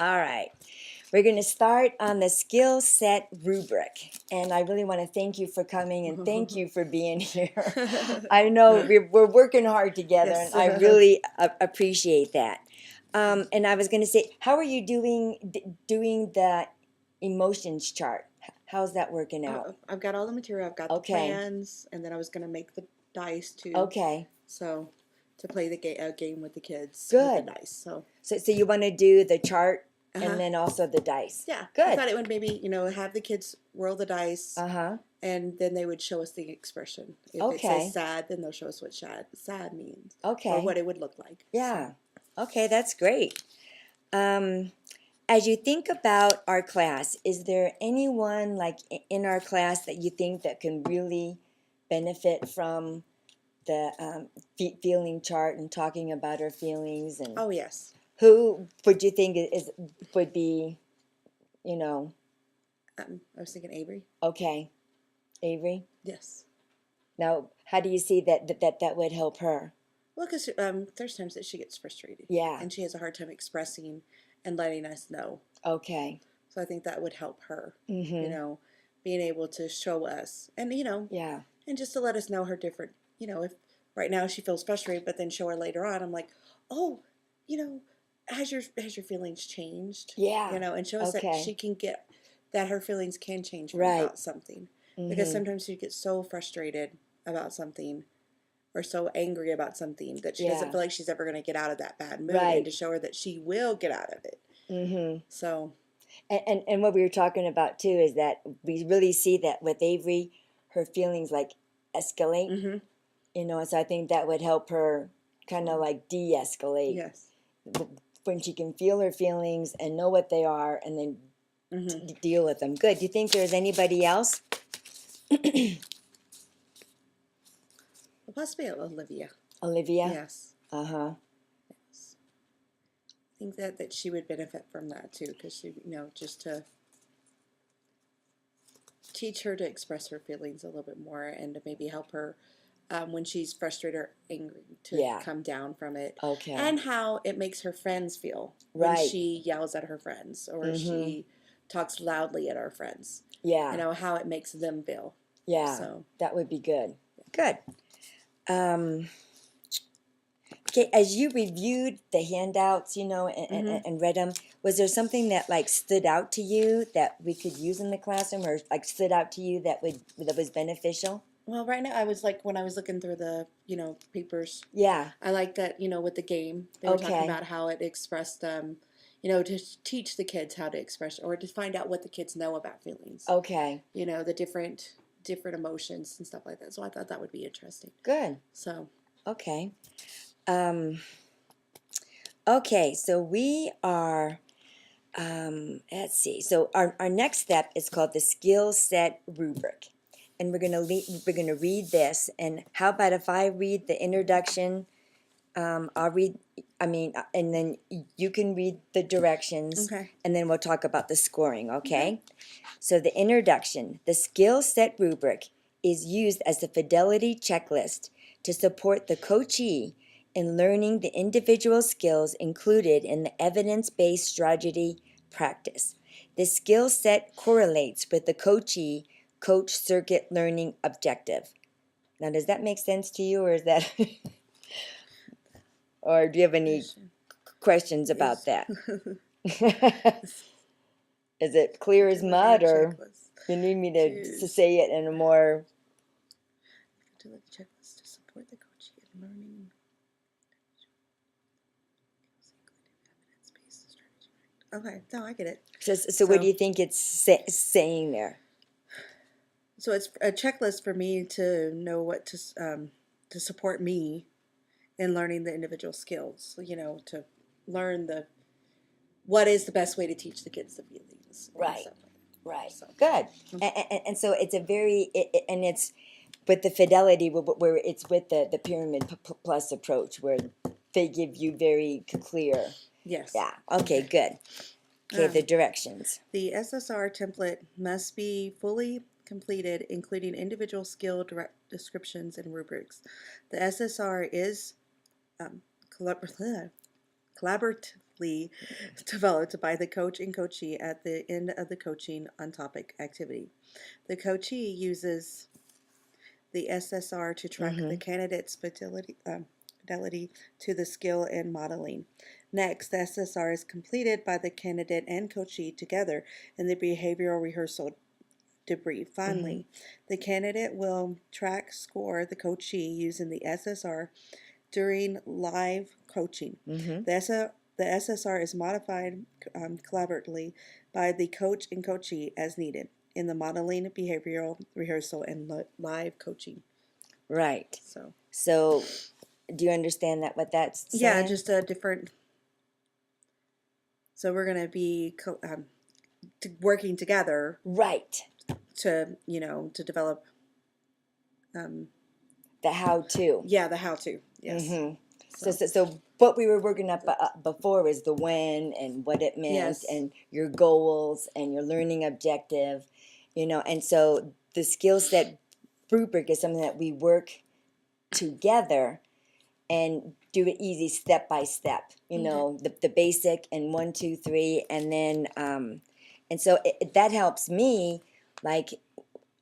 All right. We're going to start on the skill set rubric. And I really want to thank you for coming and thank you for being here. I know we're working hard together, Yes. and I really appreciate that. And I was going to say, how are you doing the emotions chart? How's that working out? I've got all the material. I've got the Okay. plans, and then I was going to make the dice too. Okay. So to play the game with the kids Good. with the dice. So you want to do the chart Uh-huh. and then also the dice? Yeah. Good. I thought it would maybe have the kids roll the dice, Uh-huh. and then they would show us the expression. If it Okay. says sad, then they'll show us what sad means. Okay. Or what it would look like. Yeah. Okay, that's great. As you think about our class, is there anyone like in our class that you think that can really benefit from the feeling chart and talking about our feelings? And Oh yes. who would you think would be, I was thinking Avery. okay, Avery? Yes. Now, how do you see that would help her? Well, because there's times that she gets frustrated. Yeah. And she has a hard time expressing and letting us know. Okay. So I think that would help her. Mm-hmm. Being able to show us and Yeah. and just to let us know her different. If right now she feels frustrated, but then show her later on. I'm like, oh, has your feelings changed? Yeah. And show us that Okay. she can get that her feelings can change Right. about something. Because Mm-hmm. sometimes she gets so frustrated about something or so angry about something that she doesn't Yeah. feel like she's ever going to get out of that bad mood, Right. and to show her that she will get out of it. Mm-hmm. So And what we were talking about too is that we really see that with Avery, her feelings like escalate, mm-hmm. and so I think that would help her kind of like de-escalate Yes. when she can feel her feelings and know what they are and then Mm-hmm. deal with them. Good. Do you think there's anybody else? Possibly Olivia. Olivia? Yes. Uh-huh. Yes. I think that she would benefit from that too, because she, just to teach her to express her feelings a little bit more, and to maybe help her when she's frustrated or angry to come down from it. Okay. And how it makes her friends feel Right. when she yells at her friends, or Mm-hmm. she talks loudly at our friends. Yeah. How it makes them feel. Yeah. So that would be good. Good. Okay, as you reviewed the handouts, and read them, was there something that like stood out to you that we could use in the classroom, or like stood out to you that was beneficial? Well, right now I was like, when I was looking through the papers. Yeah. I like that with the game they were talking Okay. about how it expressed to teach the kids how to express, or to find out what the kids know about feelings. Okay. The different emotions and stuff like that. So I thought that would be interesting. Good. So Okay. Okay, so we are, let's see. So our next step is called the skill set rubric. And we're gonna read this. And how about if I read the introduction? I'll read, and then you can read the directions. Okay. And then we'll talk about the scoring, okay? So the introduction, the skill set rubric is used as a fidelity checklist to support the coachee in learning the individual skills included in the evidence-based strategy practice. The skill set correlates with the coachee coach circuit learning objective. Now, does that make sense to you, or is that, or do you have any questions about that? Is it clear as mud, or you need me to say it in a more... To the checklist to support the coaching and learning. Okay, no, I get it. So what do you think it's saying there? So it's a checklist for me to know what to support me in learning the individual skills. To learn what is the best way to teach the kids the feelings. Right. Like Right. So. Good. And so it's a very and it's with the fidelity where it's with the pyramid plus approach, where they give you very clear. Yes. Yeah. Okay. Good. Okay. The directions. The SSR template must be fully completed, including individual skill descriptions and rubrics. The SSR is collaboratively collaboratively developed by the coach and coachee at the end of the coaching on topic activity. The coachee uses the SSR to track the candidate's fidelity to the skill and modeling. Next, the SSR is completed by the candidate and coachee together in the behavioral rehearsal debrief. Finally, the candidate will score the coachee using the SSR during live coaching. The SSR is modified collaboratively by the coach and coachee as needed in the modeling, behavioral rehearsal, and live coaching. Right. So, do you understand that what that's saying? yeah, just a different. So we're going to be working together, right, to to develop. The how-to. Yeah, the how-to. Yes. So what we were working up before is the when and what it meant, Yes. and your goals and your learning objective, and so the skill set rubric is something that we work together and do it easy step by step, the basic and 1, 2, 3, and then and so that helps me, like,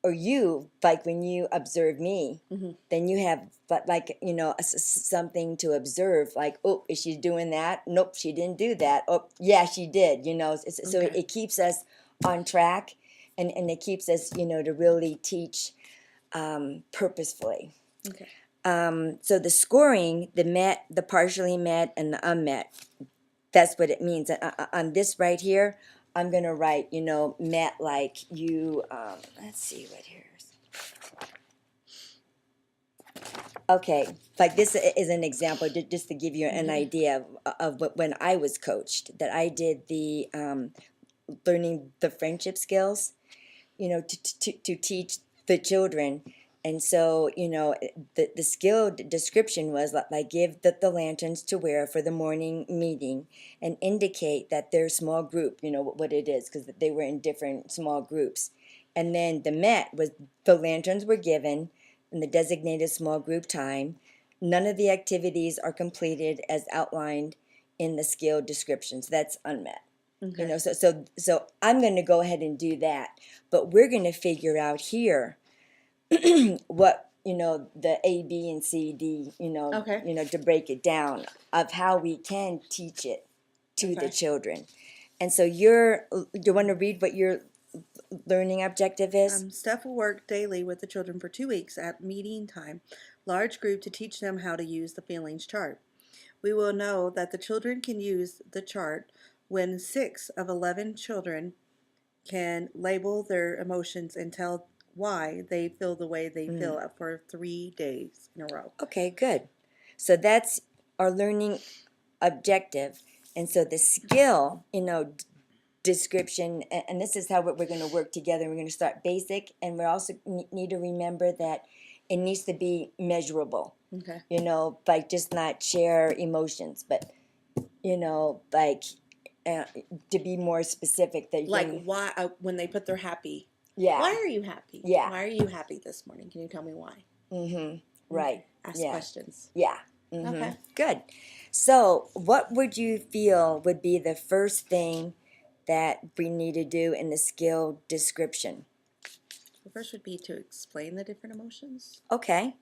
or you, like when you observe me, then you have, but like, something to observe, like, oh, is she doing that? Nope, she didn't do that. Oh, yeah, she did, so it keeps us on track, and it keeps us, to really teach purposefully. Okay. So the scoring, the met, the partially met, and the unmet, that's what it means. On this right here, I'm going to write, met, like you, let's see what here's. Okay, like this is an example, just to give you an idea of when I was coached, that I did the learning the friendship skills, to teach the children. And so, the skill description was like give the lanterns to wear for the morning meeting and indicate that their small group, what it is, because they were in different small groups. And then the met was the lanterns were given in the designated small group time. None of the activities are completed as outlined in the skill description. So that's unmet. Okay. So I'm going to go ahead and do that, but we're going to figure out here what the A, B, and C, D, Okay. to break it down of how we can teach it to the children. And so do you want to read what your learning objective is? Steph will work daily with the children for 2 weeks at meeting time, large group, to teach them how to use the feelings chart. We will know that the children can use the chart when 6 of 11 children can label their emotions and tell why they feel the way they feel for 3 days in a row. Okay, good. So that's our learning objective. And so the skill, description, and this is how we're going to work together. We're going to start basic, and we also need to remember that it needs to be measurable. Okay. Like just not share emotions, but like to be more specific. That like why when they put their happy. Yeah. Why are you happy? Yeah. Why are you happy this morning? Can you tell me why? Right. Ask questions. Yeah. Okay. Good. So, what would you feel would be the first thing that we need to do in the skill description? The first would be to explain the different emotions. Okay.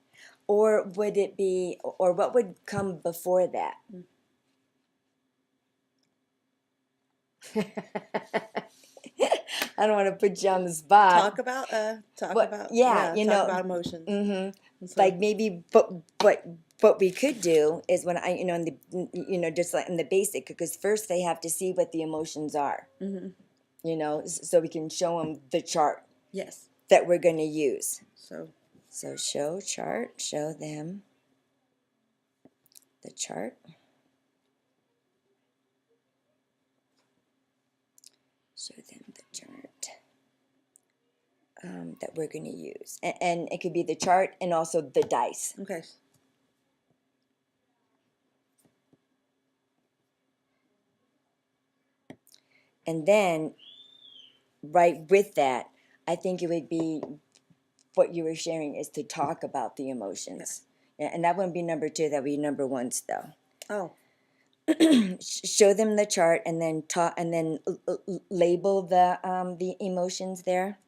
Or would it be, or what would come before that? I don't want to put you on the spot. Talk about talk about emotions. So, like maybe, but what we could do is when I, in the, just like in the basic, because first they have to see what the emotions are. So we can show them the chart. Yes. That we're going to use. So show chart, show them the chart. Show them the chart that we're going to use. And it could be the chart and also the dice. Okay. And then, right with that, I think it would be what you were sharing is to talk about the emotions. Yeah, and that wouldn't be number 2, that would be number 1 still. Oh. show them the chart and then talk and then label the emotions there.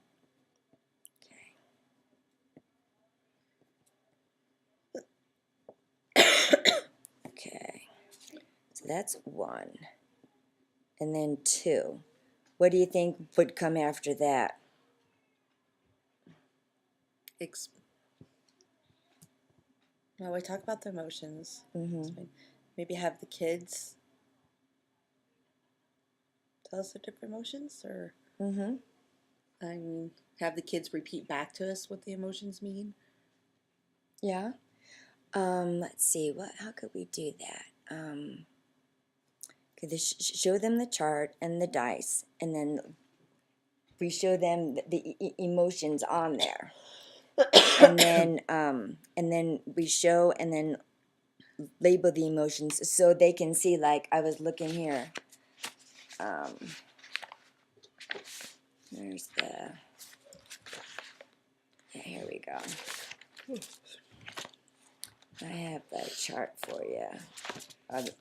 Okay, so that's 1, and then 2. What do you think would come after that? Well, we talk about the emotions. Mm-hmm. Maybe have the kids tell us the different emotions, or Mm-hmm. I mean, have the kids repeat back to us what the emotions mean. Yeah. Let's see. How could we do that? Could show them the chart and the dice, and then we show them the emotions on there, and then we show and then label the emotions so they can see. Like I was looking here. There's the. Yeah, here we go. I have the chart for you.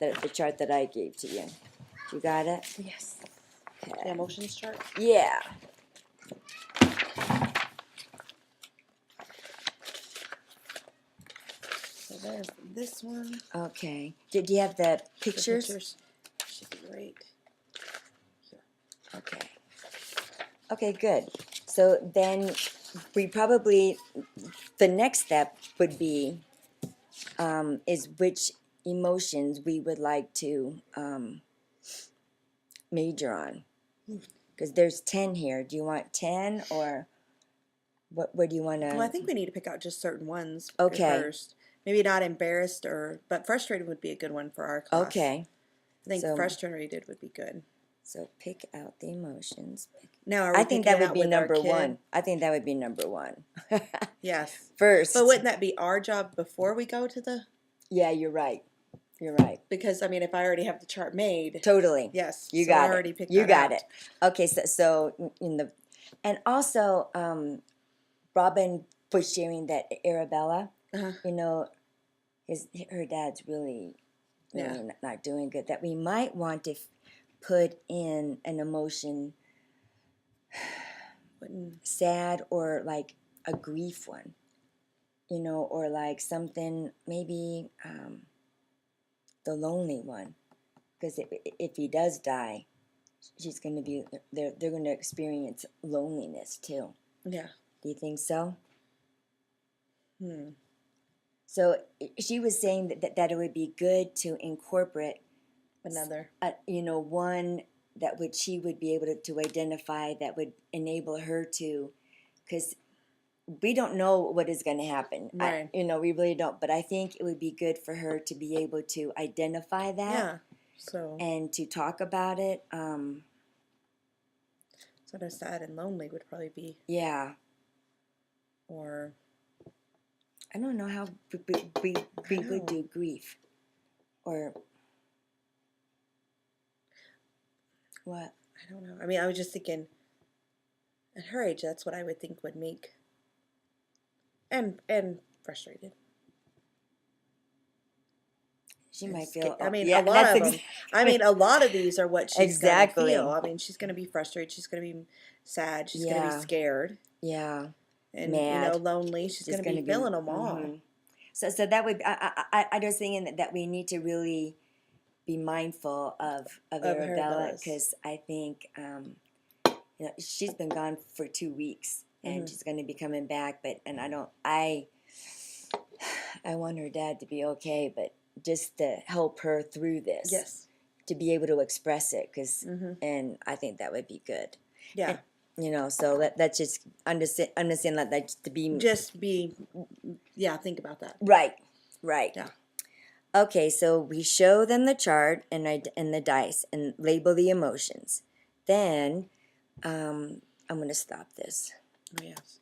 The chart that I gave to you. You got it? Yes. Okay. The emotions chart. Yeah. So there's this one. Okay. Did you have the pictures? The pictures should be right here. Okay. Okay, good. So then we probably, the next step would be, is which emotions we would like to major on. Because there's 10 here. Do you want 10 or what do you want to? Well, I think we need to pick out just certain ones Okay. first. Maybe not embarrassed but frustrated would be a good one for our class. Okay. I think So, frustrated would be good. So pick out the emotions. Now, are we I think that picking it would out be with our number kid? 1. I think that would be number 1. Yes. First. But wouldn't that be our job before we go to the? Yeah, you're right. You're right. Because I mean, if I already have the chart made. Totally. Yes. You so got I it. already picked you that got out. it. Okay. So in the, and also Robin was sharing that Arabella, Uh-huh. you know, her dad's really not doing good. That we might want to put in an emotion, sad or like a grief one, you know, or like something maybe the lonely one, because if he does die, she's going to be they're going to experience loneliness too. Yeah. Do you think so? Hmm. So she was saying that it would be good to incorporate Another. One that she would be able to identify that would enable her to, because we don't know what is going to happen. Right. We really don't. But I think it would be good for her to be able to identify that. Yeah. So. And to talk about it. Sort of sad and lonely would probably be. Yeah. Or. I don't know how we would do grief. Or. What? I don't know. I mean, I was just thinking, at her age, that's what I would think would make. And frustrated. She might feel. I mean, a lot of them. I mean, a lot of these are what she's going to feel. I mean, she's going to be frustrated. She's going to be sad. She's going to be scared. Yeah. And mad. Lonely. She's going to be feeling them all. Mm-hmm. So that would. I was thinking that we need to really be mindful of Arabella, because I think she's been gone for 2 weeks and she's going to be coming back. But I want her dad to be okay, but just to help her through this. Yes. To be able to express it, and I think that would be good. Yeah. And, so let's just understand that to be. Think about that. Right. Yeah. Okay, so we show them the chart and the dice and label the emotions. Then, I'm going to stop this. Oh, yes.